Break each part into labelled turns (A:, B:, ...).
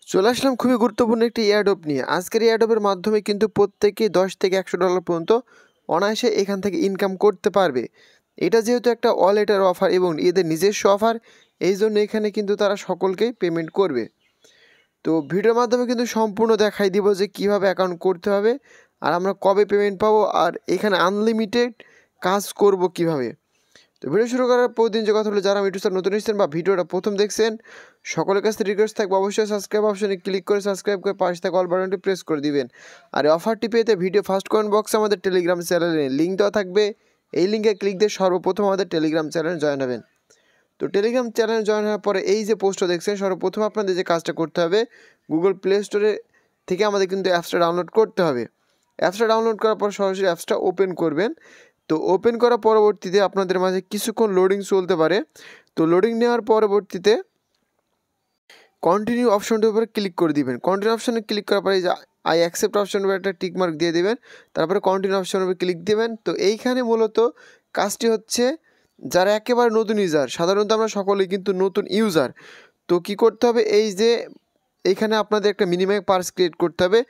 A: চলে আসলাম খুবই গুরুত্বপূর্ণ একটি এয়ারড্রপ নিয়ে। আজকের এয়ারড্রপের মাধ্যমে কিন্তু প্রত্যেকেই 10 থেকে $100 পর্যন্ত অনায়াসে এখান থেকে ইনকাম করতে পারবে। এটা যেহেতু একটা অল এটার অফার এবং এদের নিজস্ব অফার, এই জন্য এখানে কিন্তু তারা সকলকেই পেমেন্ট করবে। তো ভিডিওর মাধ্যমে কিন্তু সম্পূর্ণ দেখাই দিব যে কীভাবে অ্যাকাউন্ট করতে হবে, আর আমরা কবে পেমেন্ট পাবো, আর এখানে আনলিমিটেড কাজ করব কিভাবে। তো ভিডিও শুরু করার প্রতিদিন যে কথা হলো, যারা ইউটিউব নতুন এসেছেন বা ভিডিওটা প্রথম দেখছেন, সকলের কাছে রিকোয়েস্ট থাকবে অবশ্যই সাবস্ক্রাইব অপশনে ক্লিক করে সাবস্ক্রাইব করে পাশে থাকা অল বাটনটি প্রেস করে দিবেন। আর এই অফারটি পেতে ভিডিও ফার্স্ট কমেন্ট বক্সে আমাদের টেলিগ্রাম চ্যানেলে লিঙ্ক দেওয়া থাকবে। এই লিঙ্কে ক্লিক দিয়ে সর্বপ্রথম আমাদের টেলিগ্রাম চ্যানেলে জয়েন হবেন। তো টেলিগ্রাম চ্যানেলে জয়েন হওয়ার পরে এই যে পোস্টটা দেখছেন, সর্বপ্রথম আপনাদের যে কাজটা করতে হবে, গুগল প্লে স্টোরে থেকে আমাদের কিন্তু অ্যাপসটা ডাউনলোড করতে হবে। অ্যাপসটা ডাউনলোড করার পর সরাসরি অ্যাপসটা ওপেন করবেন। তো ওপেন করার পরবর্তীতে আপনাদের মাঝে কিছুক্ষণ লোডিং চলতে পারে। তো লোডিং নেওয়ার পরবর্তীতে কন্টিনিউ অপশনটির উপরে ক্লিক করে দিবেন। কন্টিনিউ অপশনে ক্লিক করার পরে যে আই অ্যাকসেপ্ট অপশনের উপরে একটা টিক মার্ক দিয়ে দেবেন, তারপরে কন্টিনিউ অপশনের উপরে ক্লিক দেবেন। তো এইখানে মূলত কাজটি হচ্ছে, যারা একেবারে নতুন ইউজার, সাধারণত আমরা সকলেই কিন্তু নতুন ইউজার, তো কি করতে হবে, এই যে এইখানে আপনাদের একটা মিনিমাম পার্স ক্রিয়েট করতে হবে,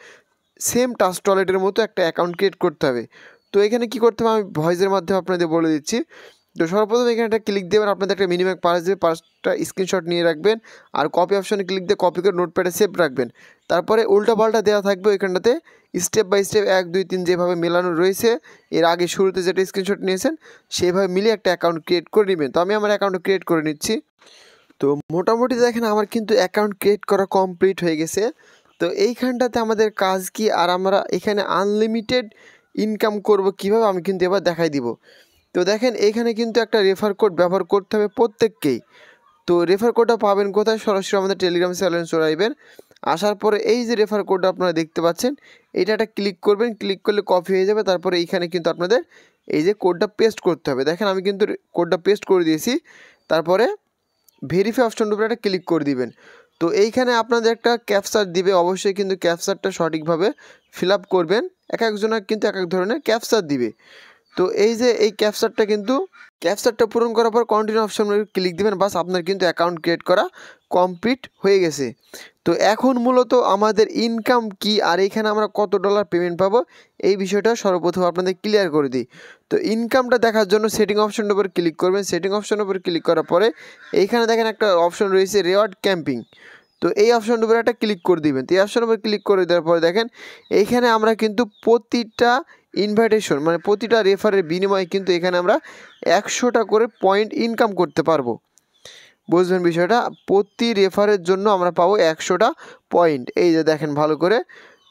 A: সেম টাস্ক ওয়ালেটের মতো একটা অ্যাকাউন্ট ক্রিয়েট করতে হবে। তো এখানে কি করতে হবে আমি ভয়েসের মাধ্যমে আপনাদের বলে দিচ্ছি। তো সর্বপ্রথম এখানে একটা ক্লিক দেবেন, আপনাদের একটা মিনিমাম পার্স দেবে, পার্সটা স্ক্রিনশট নিয়ে রাখবেন, আর কপি অপশনে ক্লিক দিয়ে কপি করে নোটপ্যাডে সেভ রাখবেন। তারপরে উল্টাপাল্টা দেওয়া থাকবে ওইখানটাতে, স্টেপ বাই স্টেপ 1 2 3 যেভাবে মেলানো রয়েছে, এর আগে শুরুতে যেটা স্ক্রিনশট নিয়েছেন সেইভাবে মিলিয়ে একটা অ্যাকাউন্ট ক্রিয়েট করে নেবেন। তো আমি আমার অ্যাকাউন্ট ক্রিয়েট করে নিচ্ছি। তো মোটামুটি দেখেন আমার কিন্তু অ্যাকাউন্ট ক্রিয়েট করা কমপ্লিট হয়ে গেছে। তো এইখানটাতে আমাদের কাজ কি, আর আমরা এখানে আনলিমিটেড ইনকাম করব কিভাবে আমি কিন্তু এবার দেখাই দিব। তো দেখেন এইখানে কিন্তু একটা রেফার কোড ব্যবহার করতে হবে প্রত্যেককেই। তো রেফার কোডটা পাবেন কোথায়, সরাসরি আমাদের টেলিগ্রাম চ্যানেলে চলে আসবেন। আসার পরে এই যে রেফার কোডটা আপনারা দেখতে পাচ্ছেন, এটা একটা ক্লিক করবেন, ক্লিক করলে কপি হয়ে যাবে। তারপরে এইখানে কিন্তু আপনাদের এই যে কোডটা পেস্ট করতে হবে। দেখেন আমি কিন্তু কোডটা পেস্ট করে দিয়েছি। তারপরে ভেরিফাই অপশনটার উপরে একটা ক্লিক করে দিবেন। তো এইখানে আপনাদের একটা ক্যাপচার দিবে, অবশ্যই কিন্তু ক্যাপচারটা সঠিকভাবে ফিল আপ করবেন। এক একজনের কিন্তু এক এক ধরনের ক্যাপচার দিবে। তো এই যে এই ক্যাপচারটা পূরণ করার পর কন্টিনিউ অপশন ক্লিক দিবেন, বাস আপনার কিন্তু অ্যাকাউন্ট ক্রিয়েট করা কমপ্লিট হয়ে গেছে। তো এখন মূলত আমাদের ইনকাম কি, আর এখানে আমরা কত ডলার পেমেন্ট পাবো, এই বিষয়টা সর্বপ্রথম আপনাদের ক্লিয়ার করে দিই। তো ইনকামটা দেখার জন্য সেটিং অপশনের উপর ক্লিক করবেন। সেটিং অপশনের উপর ক্লিক করার পরে এইখানে দেখেন একটা অপশন রয়েছে রিওয়ার্ড ক্যাম্পিং। তো এই অপশনটার উপরে একটা ক্লিক করে দিবেন। তো এই অপশনের উপর ক্লিক করে দেওয়ার পরে দেখেন এইখানে আমরা কিন্তু প্রতিটা ইনভাইটেশন মানে প্রতিটা রেফারের বিনিময়ে কিন্তু এখানে আমরা 100টা করে পয়েন্ট ইনকাম করতে পারবো। বুঝবেন বিষয়টা, প্রতি রেফারের জন্য আমরা পাবো 100টা পয়েন্ট। এই যে দেখেন ভালো করে,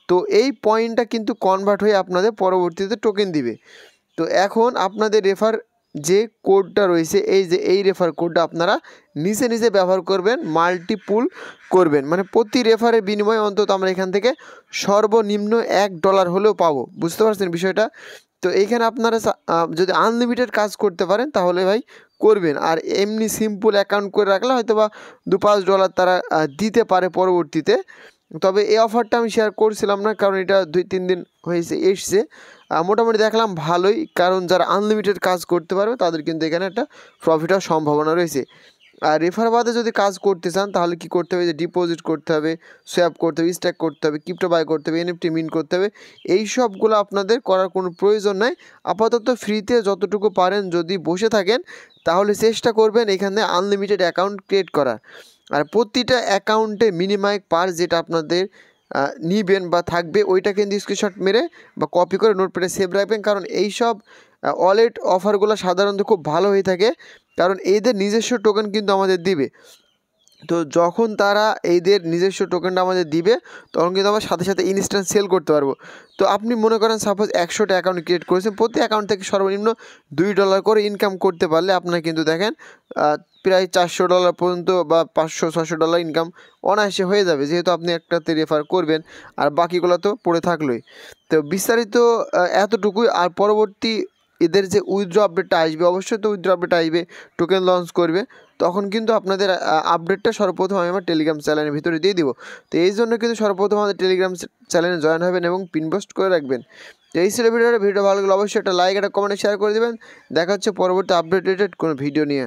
A: তো এই পয়েন্টটা কিন্তু কনভার্ট হয়ে আপনাদের পরবর্তীতে টোকেন দিবে। তো এখন আপনাদের রেফার যে কোডটা রয়েছে, এই যে এই রেফার কোডটা আপনারা নিজে নিজে ব্যবহার করবেন, মাল্টিপুল করবেন, মানে প্রতি রেফারের বিনিময়ে অন্তত আমরা এখান থেকে সর্বনিম্ন $1 হলেও পাবো। বুঝতে পারছেন বিষয়টা। তো এইখানে আপনারা যদি আনলিমিটেড কাজ করতে পারেন তাহলে ভাই করবেন, আর এমনি সিম্পল অ্যাকাউন্ট করে রাখলে হয়তো বা $2-5 তারা দিতে পারে পরবর্তীতে। তবে এই অফারটা আমি শেয়ার করছিলাম না, কারণ এটা 2-3 দিন হয়েছে এসছে। মোটামুটি দেখলাম ভালোই, কারণ যারা আনলিমিটেড কাজ করতে পারবে তাদের কিন্তু এখানে একটা প্রফিট হওয়ার সম্ভাবনা রয়েছে। আর রেফার বাদে যদি কাজ করতে চান তাহলে কি করতে হবে, যে ডিপোজিট করতে হবে, সোয়াপ করতে হবে, স্ট্যাক করতে হবে, ক্রিপ্টো বাই করতে হবে, এনএফটি মিন করতে হবে, এই সবগুলো আপনাদের করার কোনো প্রয়োজন নাই। আপাতত ফ্রিতে যতটুকু পারেন যদি বসে থাকেন তাহলে চেষ্টা করবেন এখানে আনলিমিটেড অ্যাকাউন্ট ক্রিয়েট করার। আর প্রতিটা অ্যাকাউন্টে মিনিমাম পার যেটা আপনাদের নিবেন বা থাকবে ওইটা কিন্তু স্ক্রিনশট মেরে বা কপি করে নোটপ্যাডে সেভ রাখবেন, কারণ এই সব ওয়ালেট অফারগুলো সাধারণত খুব ভালো হয়ে থাকে, কারণ এদের নিজস্ব টোকেন কিন্তু আমাদের দিবে। তো যখন তারা এদের নিজস্ব টোকেনটা আমাদের দিবে তখন কিন্তু আমরা সাথে সাথে ইনস্ট্যান্ট সেল করতে পারবো। তো আপনি মনে করেন সাপোজ 100টা অ্যাকাউন্ট ক্রিয়েট করেছেন, প্রতি অ্যাকাউন্ট থেকে সর্বনিম্ন $2 করে ইনকাম করতে পারলে আপনার কিন্তু দেখেন প্রায় $400 পর্যন্ত বা $500-600 ইনকাম অনায়াসে হয়ে যাবে, যেহেতু আপনি একটাতে রেফার করবেন আর বাকিগুলো তো পড়ে থাকলোই। তো বিস্তারিত এতটুকুই। আর পরবর্তী এদের যে উইথড্র আপডেটটা আসবে, অবশ্যই তো উইথড্র আপডেট আসবে, টোকেন লঞ্চ করবে, তখন কিন্তু আপনাদের আপডেটটা সর্বপ্রথম আমি আমার টেলিগ্রাম চ্যানেলের ভিতরে দিয়ে দিব। তো এই জন্য কিন্তু সর্বপ্রথম আমাদের টেলিগ্রাম চ্যানেলে জয়েন হবেন এবং পিন পোস্ট করে রাখবেন। তো এই ছিল ভিডিওটা ভালো লাগলে অবশ্যই একটা লাইক, একটা কমেন্ট, শেয়ার করে দেবেন। দেখা হচ্ছে পরবর্তী আপডেটেড কোনো ভিডিও নিয়ে।